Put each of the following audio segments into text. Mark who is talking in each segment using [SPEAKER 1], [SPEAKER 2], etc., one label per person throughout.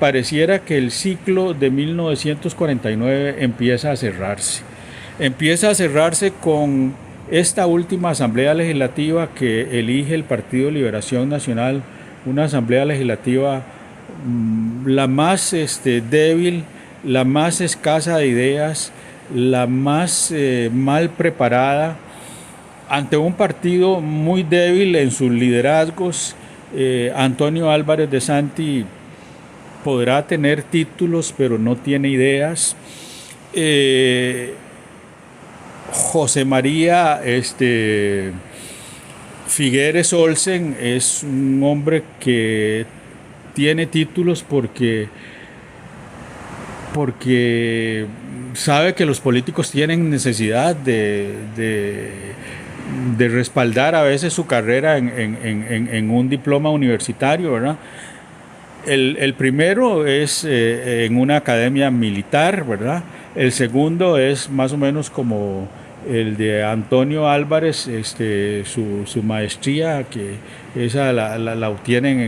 [SPEAKER 1] Pareciera que el ciclo de 1949 empieza a cerrarse. Empieza a cerrarse con esta última asamblea legislativa que elige el Partido Liberación Nacional, una asamblea legislativa la más débil, la más escasa de ideas, la más mal preparada, ante un partido muy débil en sus liderazgos. Antonio Álvarez de Santi podrá tener títulos, pero no tiene ideas. José María Figueres Olsen es un hombre que tiene títulos porque sabe que los políticos tienen necesidad de respaldar a veces su carrera en un diploma universitario, ¿verdad? El primero es en una academia militar, ¿verdad? El segundo es más o menos como el de Antonio Álvarez, su maestría, que esa la obtienen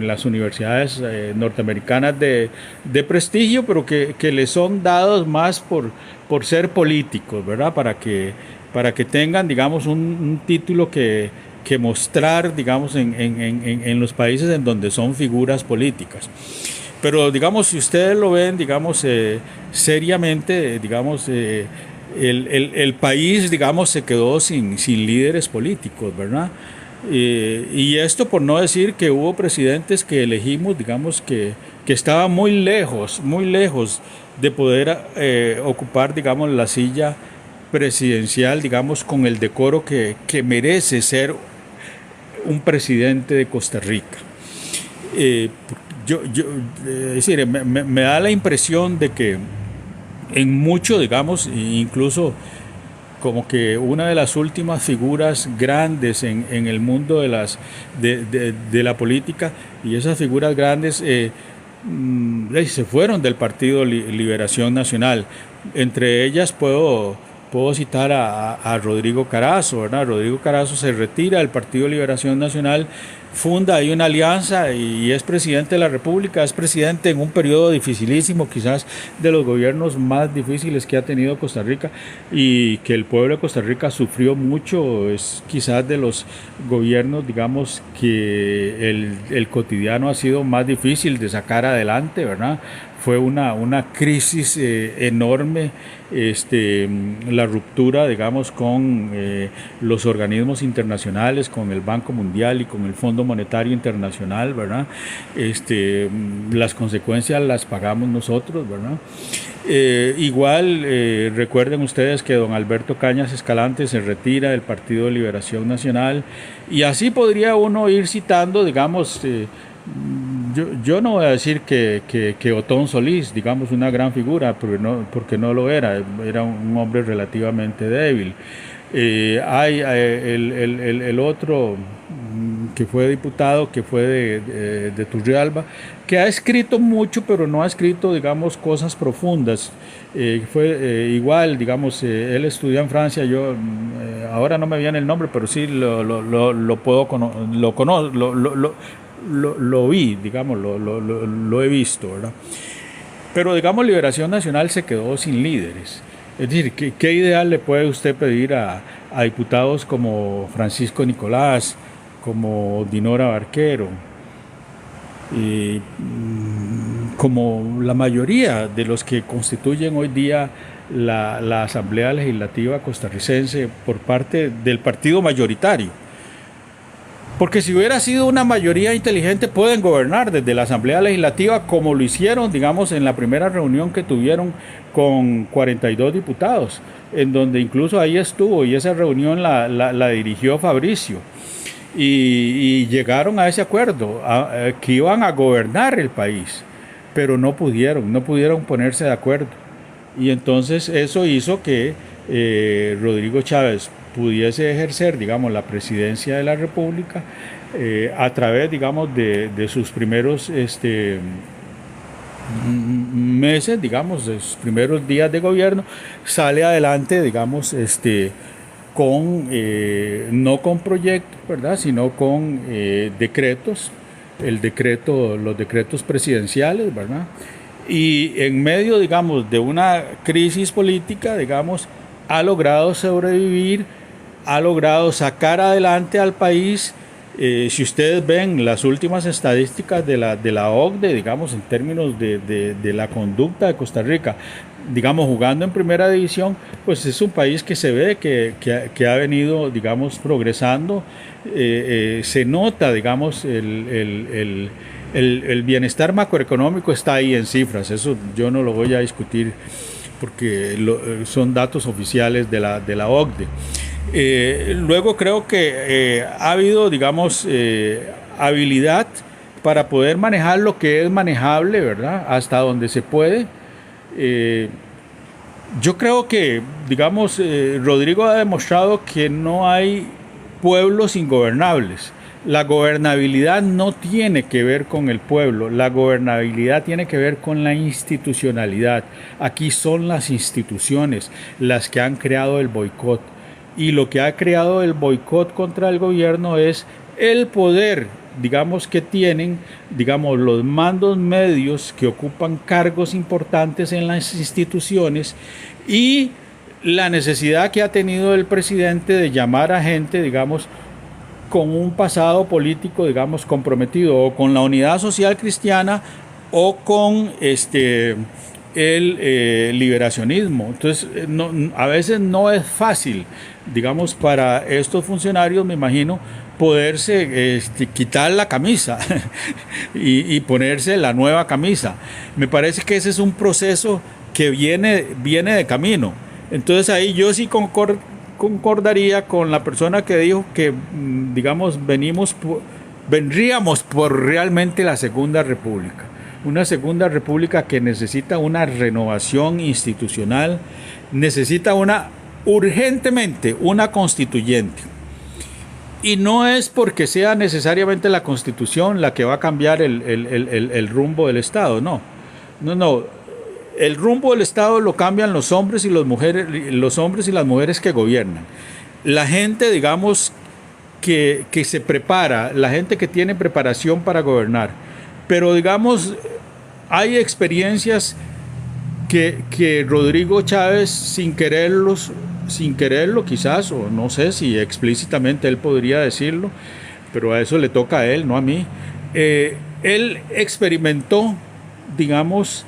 [SPEAKER 1] en las universidades norteamericanas de prestigio, pero que le son dados más por ser políticos, ¿verdad? Para que tengan, digamos, un título que mostrar, digamos, en los países en donde son figuras políticas. Pero, digamos, si ustedes lo ven, digamos, seriamente, digamos, el país, digamos, se quedó sin líderes políticos, ¿verdad? Y esto por no decir que hubo presidentes que elegimos, digamos, que estaban muy lejos de poder ocupar, digamos, la silla presidencial, digamos, con el decoro que merece ser un presidente de Costa Rica. Eh, es decir, me da la impresión de que en mucho, digamos, incluso como que una de las últimas figuras grandes en el mundo de la política, y esas figuras grandes se fueron del Partido Liberación Nacional. Entre ellas puedo citar a Rodrigo Carazo, ¿verdad? Rodrigo Carazo se retira del Partido Liberación Nacional, funda ahí una alianza y es presidente de la República, es presidente en un periodo dificilísimo, quizás de los gobiernos más difíciles que ha tenido Costa Rica y que el pueblo de Costa Rica sufrió mucho, es quizás de los gobiernos, digamos, que el cotidiano ha sido más difícil de sacar adelante, ¿verdad? Fue una crisis enorme, la ruptura, digamos, con los organismos internacionales, con el Banco Mundial y con el Fondo Monetario Internacional, ¿verdad? Las consecuencias las pagamos nosotros, ¿verdad? Igual recuerden ustedes que don Alberto Cañas Escalante se retira del Partido de Liberación Nacional y así podría uno ir citando, digamos, yo no voy a decir que Otón Solís, digamos, una gran figura, porque no lo era un hombre relativamente débil. Hay el otro que fue diputado, que fue de Turrialba, que ha escrito mucho, pero no ha escrito, digamos, cosas profundas. Fue igual, digamos, él estudió en Francia, yo ahora no me viene el nombre, pero sí lo puedo lo conozco, lo vi, digamos, lo he visto, ¿verdad? Pero, digamos, Liberación Nacional se quedó sin líderes. Es decir, ¿qué ideal le puede usted pedir a diputados como Francisco Nicolás, como Dinora Barquero, como la mayoría de los que constituyen hoy día la Asamblea Legislativa costarricense por parte del partido mayoritario? Porque si hubiera sido una mayoría inteligente pueden gobernar desde la Asamblea Legislativa como lo hicieron, digamos, en la primera reunión que tuvieron con 42 diputados, en donde incluso ahí estuvo y esa reunión la dirigió Fabricio. Y llegaron a ese acuerdo, que iban a gobernar el país, pero no pudieron ponerse de acuerdo. Y entonces eso hizo que Rodrigo Chávez pudiese ejercer, digamos, la presidencia de la República a través, digamos, de sus primeros meses, digamos, de sus primeros días de gobierno, sale adelante, digamos, con no con proyectos, ¿verdad?, sino con decretos los decretos presidenciales, ¿verdad? Y en medio, digamos, de una crisis política, digamos, ha logrado sobrevivir, ha logrado sacar adelante al país. Si ustedes ven las últimas estadísticas de la OCDE, digamos, en términos de la conducta de Costa Rica, digamos, jugando en primera división, pues es un país que se ve que ha venido, digamos, progresando. Se nota, digamos, el bienestar macroeconómico está ahí en cifras, eso yo no lo voy a discutir porque son datos oficiales de la OCDE. Luego creo que ha habido, digamos, habilidad para poder manejar lo que es manejable, ¿verdad? Hasta donde se puede. Yo creo que, digamos, Rodrigo ha demostrado que no hay pueblos ingobernables. La gobernabilidad no tiene que ver con el pueblo, la gobernabilidad tiene que ver con la institucionalidad. Aquí son las instituciones las que han creado el boicot. Y lo que ha creado el boicot contra el gobierno es el poder, digamos, que tienen, digamos, los mandos medios que ocupan cargos importantes en las instituciones y la necesidad que ha tenido el presidente de llamar a gente, digamos, con un pasado político, digamos, comprometido o con la unidad social cristiana o con el liberacionismo. Entonces, a veces no es fácil, digamos, para estos funcionarios, me imagino, poderse quitar la camisa y ponerse la nueva camisa. Me parece que ese es un proceso que viene de camino. Entonces ahí yo sí concordaría con la persona que dijo que, digamos, vendríamos por realmente la Segunda República. Una Segunda República que necesita una renovación institucional, necesita urgentemente una constituyente. Y no es porque sea necesariamente la Constitución la que va a cambiar el rumbo del Estado, no. El rumbo del Estado lo cambian los hombres y las mujeres que gobiernan. La gente, digamos, que se prepara, la gente que tiene preparación para gobernar. Pero, digamos, hay experiencias que Rodrigo Chávez, sin quererlo quizás, o no sé si explícitamente él podría decirlo, pero a eso le toca a él, no a mí. Él experimentó, digamos,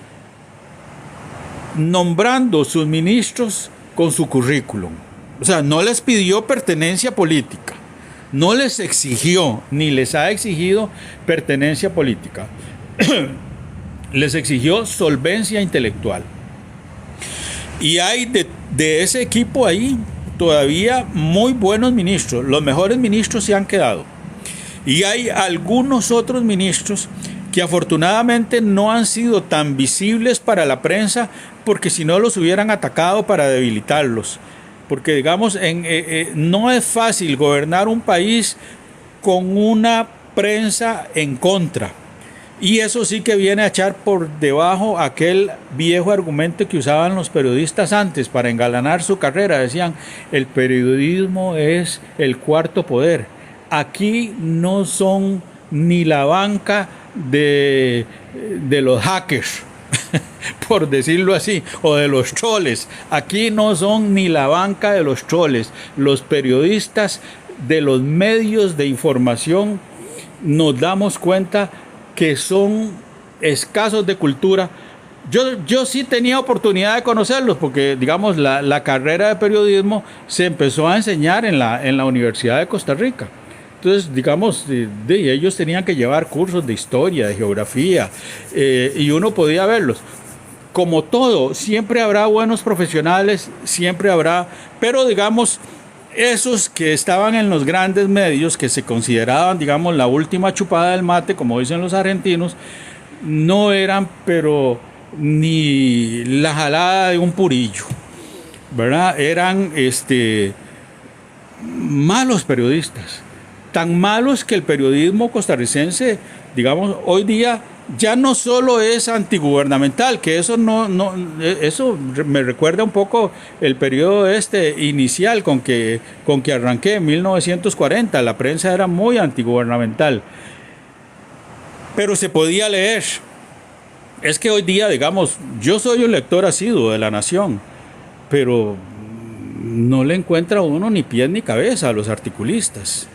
[SPEAKER 1] nombrando sus ministros con su currículum. O sea, no les pidió pertenencia política, no les exigió, ni les ha exigido pertenencia política. Les exigió solvencia intelectual. Y hay de ese equipo ahí todavía muy buenos ministros. Los mejores ministros se han quedado. Y hay algunos otros ministros que afortunadamente no han sido tan visibles para la prensa, porque si no los hubieran atacado para debilitarlos. Porque, digamos, no es fácil gobernar un país con una prensa en contra. Y eso sí que viene a echar por debajo aquel viejo argumento que usaban los periodistas antes para engalanar su carrera. Decían, el periodismo es el cuarto poder. Aquí no son ni la banca de los hackers, por decirlo así, o de los troles. Aquí no son ni la banca de los troles. Los periodistas de los medios de información nos damos cuenta que son escasos de cultura. Yo sí tenía oportunidad de conocerlos porque, digamos, la carrera de periodismo se empezó a enseñar en la Universidad de Costa Rica. Entonces, digamos, ellos tenían que llevar cursos de historia, de geografía, y uno podía verlos. Como todo, siempre habrá buenos profesionales, siempre habrá, pero digamos, esos que estaban en los grandes medios, que se consideraban, digamos, la última chupada del mate, como dicen los argentinos, no eran, pero ni la jalada de un purillo, ¿verdad? Eran malos periodistas, tan malos que el periodismo costarricense, digamos, hoy día ya no solo es antigubernamental, que eso eso me recuerda un poco el periodo inicial con que arranqué en 1940. La prensa era muy antigubernamental. pero se podía leer. Es que hoy día, digamos, yo soy un lector asiduo de La Nación, pero no le encuentra uno ni pies ni cabeza a los articulistas,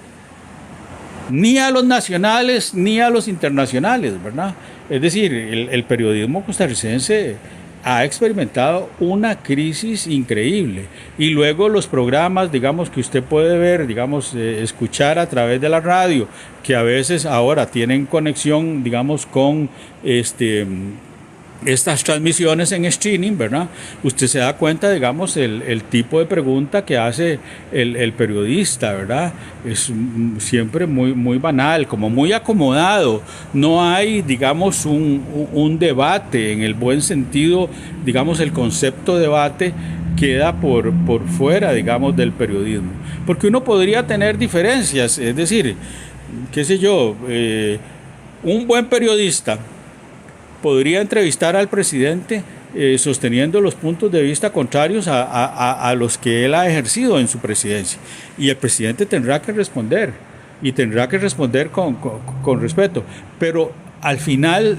[SPEAKER 1] ni a los nacionales ni a los internacionales, ¿verdad? Es decir, el periodismo costarricense ha experimentado una crisis increíble, y luego los programas, digamos, que usted puede ver, digamos, escuchar a través de la radio, que a veces ahora tienen conexión, digamos, con estas transmisiones en streaming, ¿verdad? Usted se da cuenta, digamos, el tipo de pregunta que hace el periodista, ¿verdad? Es siempre muy banal, como muy acomodado. No hay, digamos, un debate en el buen sentido, digamos, el concepto debate queda por fuera, digamos, del periodismo. Porque uno podría tener diferencias, es decir, qué sé yo, un buen periodista podría entrevistar al presidente sosteniendo los puntos de vista contrarios a los que él ha ejercido en su presidencia. Y el presidente tendrá que responder, y tendrá que responder con respeto. Pero al final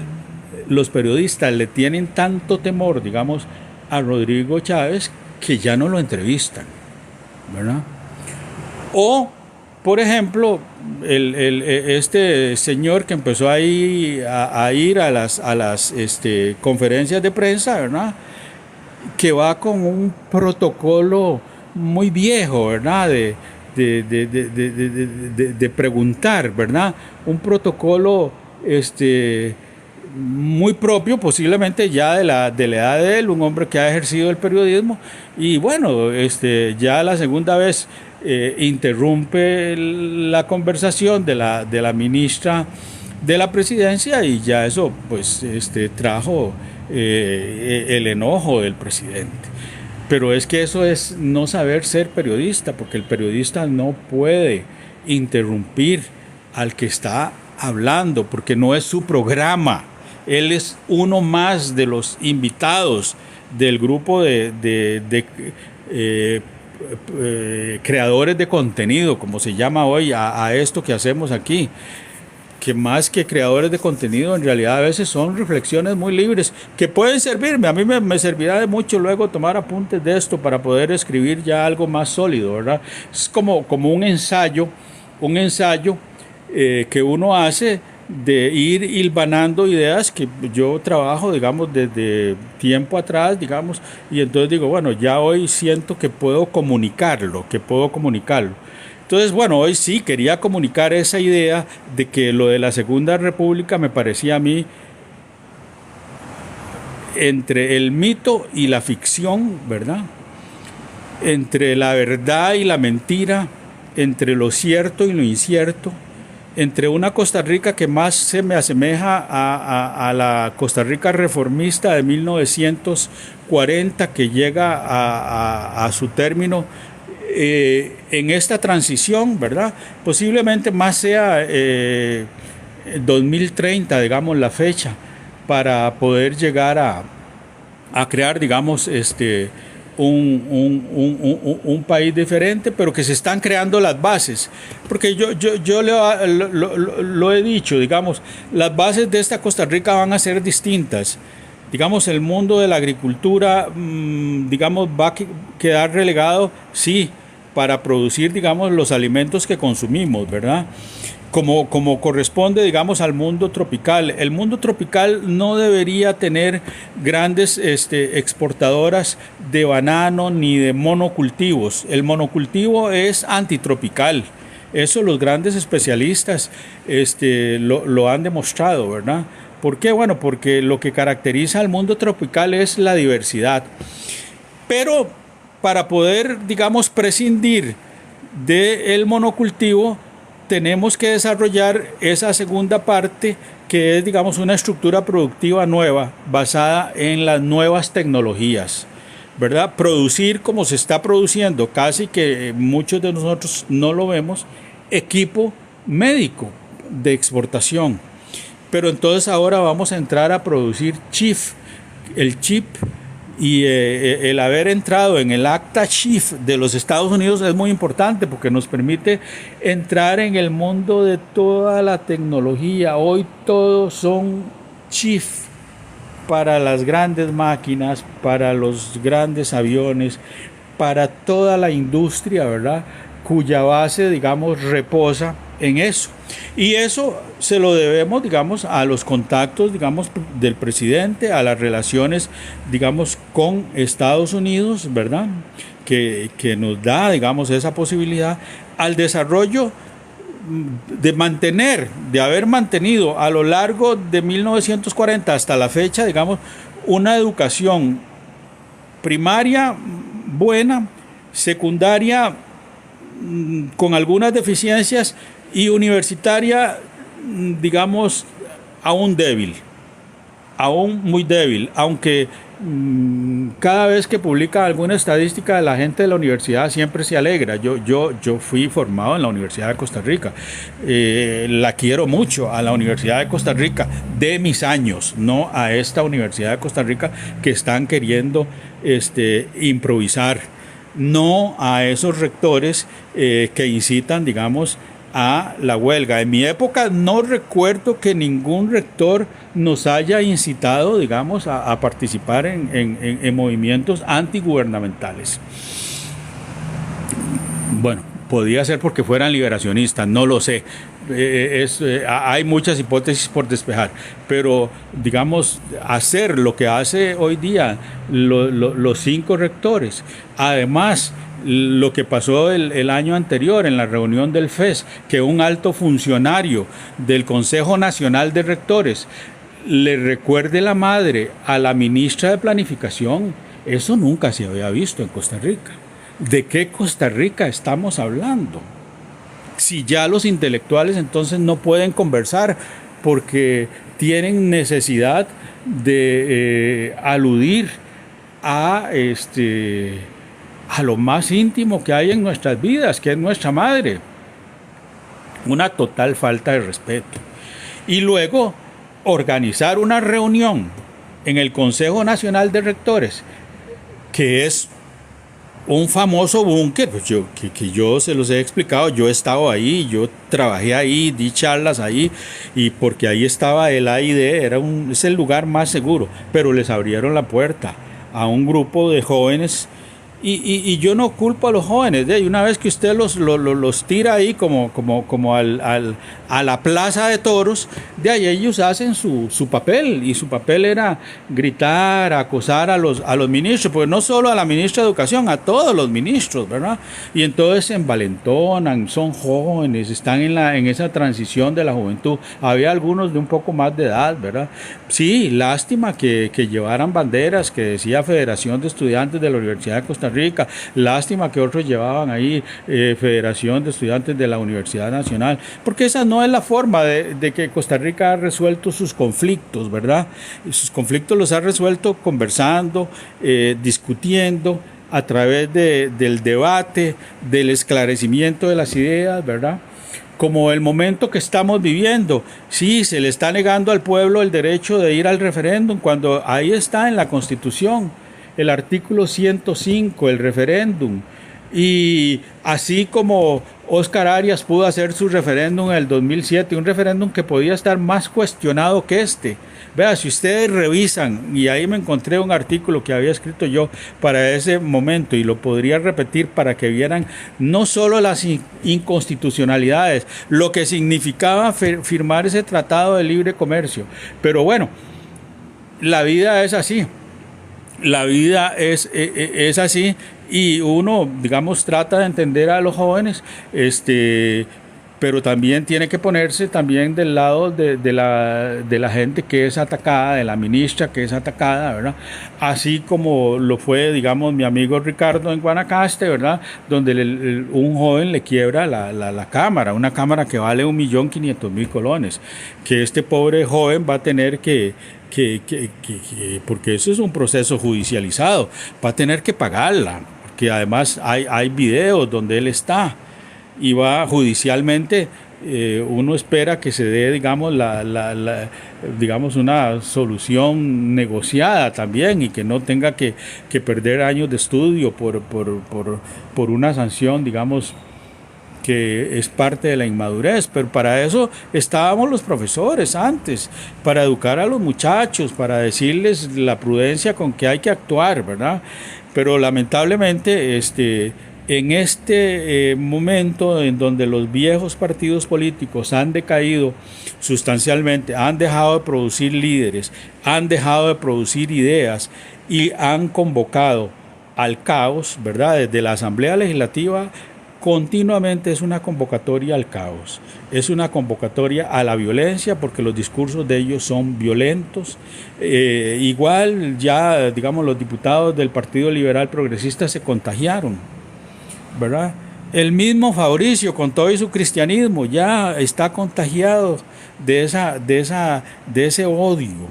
[SPEAKER 1] los periodistas le tienen tanto temor, digamos, a Rodrigo Chávez, que ya no lo entrevistan, ¿verdad? O, por ejemplo, este señor que empezó a ir a las conferencias de prensa, ¿verdad? Que va con un protocolo muy viejo, ¿verdad? De preguntar, ¿verdad? Un protocolo muy propio, posiblemente ya de la edad de él, un hombre que ha ejercido el periodismo, y bueno, ya la segunda vez interrumpe la conversación de la ministra de la presidencia, y ya eso pues trajo el enojo del presidente. Pero es que eso es no saber ser periodista, porque el periodista no puede interrumpir al que está hablando, porque no es su programa. Él es uno más de los invitados del grupo de creadores de contenido, como se llama hoy a esto que hacemos aquí, que más que creadores de contenido en realidad a veces son reflexiones muy libres que pueden servirme. A mí me servirá de mucho luego tomar apuntes de esto para poder escribir ya algo más sólido, ¿verdad? Es como un ensayo que uno hace de ir hilvanando ideas que yo trabajo, digamos, desde tiempo atrás, digamos, y entonces digo, bueno, ya hoy siento que puedo comunicarlo. Entonces, bueno, hoy sí quería comunicar esa idea de que lo de la Segunda República me parecía a mí entre el mito y la ficción, ¿verdad? Entre la verdad y la mentira, entre lo cierto y lo incierto, entre una Costa Rica que más se me asemeja a la Costa Rica reformista de 1940, que llega a su término en esta transición, ¿verdad? Posiblemente más sea 2030, digamos, la fecha, para poder llegar a crear, digamos, un país diferente, pero que se están creando las bases. Porque yo lo he dicho, digamos, las bases de esta Costa Rica van a ser distintas. Digamos, el mundo de la agricultura, digamos, va a quedar relegado, sí, para producir, digamos, los alimentos que consumimos, ¿verdad? Como corresponde, digamos, al mundo tropical. El mundo tropical no debería tener grandes exportadoras de banano ni de monocultivos. El monocultivo es antitropical. Eso los grandes especialistas lo han demostrado, ¿verdad? ¿Por qué? Bueno, porque lo que caracteriza al mundo tropical es la diversidad. Pero para poder, digamos, prescindir del monocultivo, tenemos que desarrollar esa segunda parte, que es, digamos, una estructura productiva nueva basada en las nuevas tecnologías, ¿verdad? Producir como se está produciendo, casi que muchos de nosotros no lo vemos, equipo médico de exportación. Pero entonces ahora vamos a entrar a producir chip, el chip Y el haber entrado en el Acta Chief de los Estados Unidos es muy importante porque nos permite entrar en el mundo de toda la tecnología. Hoy todos son chief para las grandes máquinas, para los grandes aviones, para toda la industria, ¿verdad? Cuya base, digamos, reposa en eso. Y eso se lo debemos, digamos, a los contactos, digamos, del presidente, a las relaciones, digamos, con Estados Unidos, ¿verdad? Que nos da, digamos, esa posibilidad al desarrollo de haber mantenido a lo largo de 1940 hasta la fecha, digamos, una educación primaria buena, secundaria con algunas deficiencias y universitaria, digamos, aún débil, aún muy débil, aunque cada vez que publica alguna estadística la gente de la universidad siempre se alegra. Yo fui formado en la Universidad de Costa Rica, la quiero mucho a la Universidad de Costa Rica de mis años, no a esta Universidad de Costa Rica que están queriendo improvisar, no a esos rectores que incitan, digamos, a la huelga. En mi época no recuerdo que ningún rector nos haya incitado, digamos, a participar en movimientos antigubernamentales. Bueno, podía ser porque fueran liberacionistas, no lo sé. Hay muchas hipótesis por despejar, pero digamos, hacer lo que hace hoy día los 5 rectores, además lo que pasó el año anterior en la reunión del FES, que un alto funcionario del Consejo Nacional de Rectores le recuerde la madre a la ministra de Planificación, eso nunca se había visto en Costa Rica. ¿De qué Costa Rica estamos hablando? Si ya los intelectuales entonces no pueden conversar porque tienen necesidad de aludir a lo más íntimo que hay en nuestras vidas, que es nuestra madre. Una total falta de respeto. Y luego organizar una reunión en el Consejo Nacional de Rectores, que es un famoso búnker, pues que yo se los he explicado, yo he estado ahí, yo trabajé ahí, di charlas ahí, y porque ahí estaba el AID, es el lugar más seguro, pero les abrieron la puerta a un grupo de jóvenes. Y yo no culpo a los jóvenes, y una vez que usted los tira ahí como a la plaza de toros, de ahí ellos hacen su papel, y su papel era gritar, acosar a los ministros, pues no solo a la ministra de Educación, a todos los ministros, ¿verdad? Y entonces se envalentonan, son jóvenes, están en esa transición de la juventud. Había algunos de un poco más de edad, ¿verdad? Sí, lástima que llevaran banderas que decía Federación de Estudiantes de la Universidad de Costa Rica, lástima que otros llevaban ahí Federación de Estudiantes de la Universidad Nacional, porque esa no es la forma de que Costa Rica ha resuelto sus conflictos, ¿verdad? Y sus conflictos los ha resuelto conversando, discutiendo, a través del debate, del esclarecimiento de las ideas, ¿verdad? Como el momento que estamos viviendo. Sí, se le está negando al pueblo el derecho de ir al referéndum, cuando ahí está en la Constitución el artículo 105, el referéndum. Y así como Óscar Arias pudo hacer su referéndum en el 2007, un referéndum que podía estar más cuestionado que este. Vea, si ustedes revisan, y ahí me encontré un artículo que había escrito yo para ese momento, y lo podría repetir para que vieran no solo las inconstitucionalidades, lo que significaba firmar ese tratado de libre comercio. Pero bueno, la vida es así. La vida es así, y uno, digamos, trata de entender a los jóvenes, pero también tiene que ponerse también del lado de la gente que es atacada, de la ministra que es atacada, ¿verdad? Así como lo fue, digamos, mi amigo Ricardo en Guanacaste, ¿verdad? Donde un joven le quiebra la cámara, una cámara que vale 1.500.000 colones, que este pobre joven va a tener que porque eso es un proceso judicializado, va a tener que pagarla, porque además hay videos donde él está y va judicialmente uno espera que se dé, digamos, digamos, una solución negociada también y que no tenga que perder años de estudio por una sanción, digamos, que es parte de la inmadurez, pero para eso estábamos los profesores antes, para educar a los muchachos, para decirles la prudencia con que hay que actuar, ¿verdad? Pero lamentablemente en este momento en donde los viejos partidos políticos han decaído sustancialmente, han dejado de producir líderes, han dejado de producir ideas y han convocado al caos, ¿verdad? Desde la Asamblea Legislativa continuamente es una convocatoria al caos, es una convocatoria a la violencia porque los discursos de ellos son violentos. Igual ya, digamos, los diputados del Partido Liberal Progresista se contagiaron, ¿verdad? El mismo Fabricio, con todo y su cristianismo, ya está contagiado de ese odio,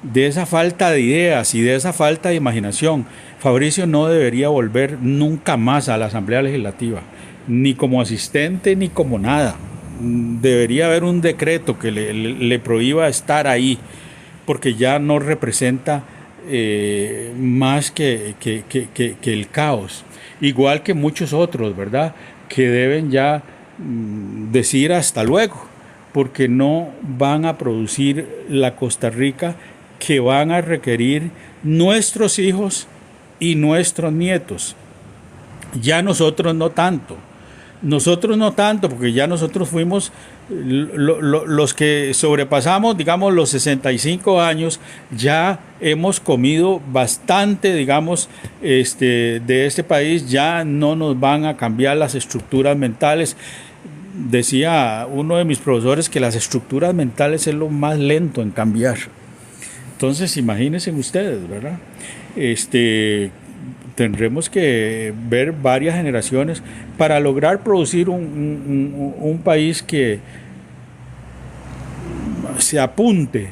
[SPEAKER 1] de esa falta de ideas y de esa falta de imaginación. Fabricio no debería volver nunca más a la Asamblea Legislativa, ni como asistente ni como nada. Debería haber un decreto que le prohíba estar ahí, porque ya no representa más que el caos. Igual que muchos otros, ¿verdad? Que deben ya decir hasta luego, porque no van a producir la Costa Rica que van a requerir nuestros hijos y nuestros nietos. Ya nosotros no tanto. Nosotros no tanto, porque ya nosotros fuimos los que sobrepasamos, digamos, los 65 años, ya hemos comido bastante, digamos, de este país, ya no nos van a cambiar las estructuras mentales. Decía uno de mis profesores que las estructuras mentales es lo más lento en cambiar. Entonces, imagínense ustedes, ¿verdad? Tendremos que ver varias generaciones para lograr producir un país que se apunte,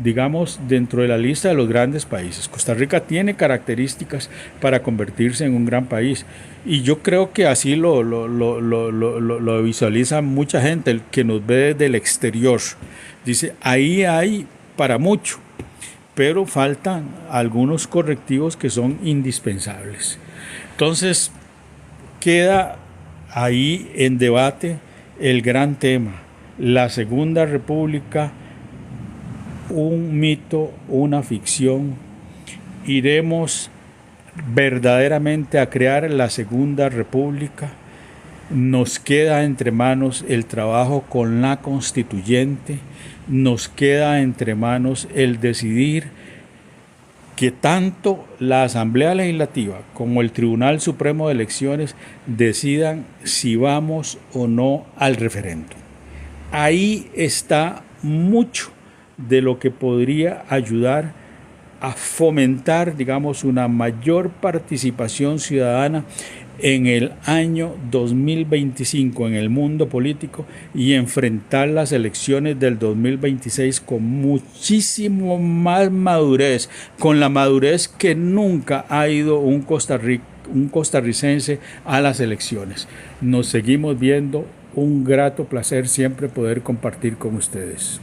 [SPEAKER 1] digamos, dentro de la lista de los grandes países. Costa Rica tiene características para convertirse en un gran país y yo creo que así lo visualiza mucha gente, el que nos ve desde el exterior. Dice, ahí hay para mucho, pero faltan algunos correctivos que son indispensables. Entonces, queda ahí en debate el gran tema, la Segunda República, un mito, una ficción. ¿Iremos verdaderamente a crear la Segunda República? Nos queda entre manos el trabajo con la constituyente, nos queda entre manos el decidir que tanto la Asamblea Legislativa como el Tribunal Supremo de Elecciones decidan si vamos o no al referéndum. Ahí está mucho de lo que podría ayudar a fomentar, digamos, una mayor participación ciudadana en el año 2025 en el mundo político y enfrentar las elecciones del 2026 con muchísimo más madurez, con la madurez que nunca ha ido un costarricense a las elecciones. Nos seguimos viendo, un grato placer siempre poder compartir con ustedes.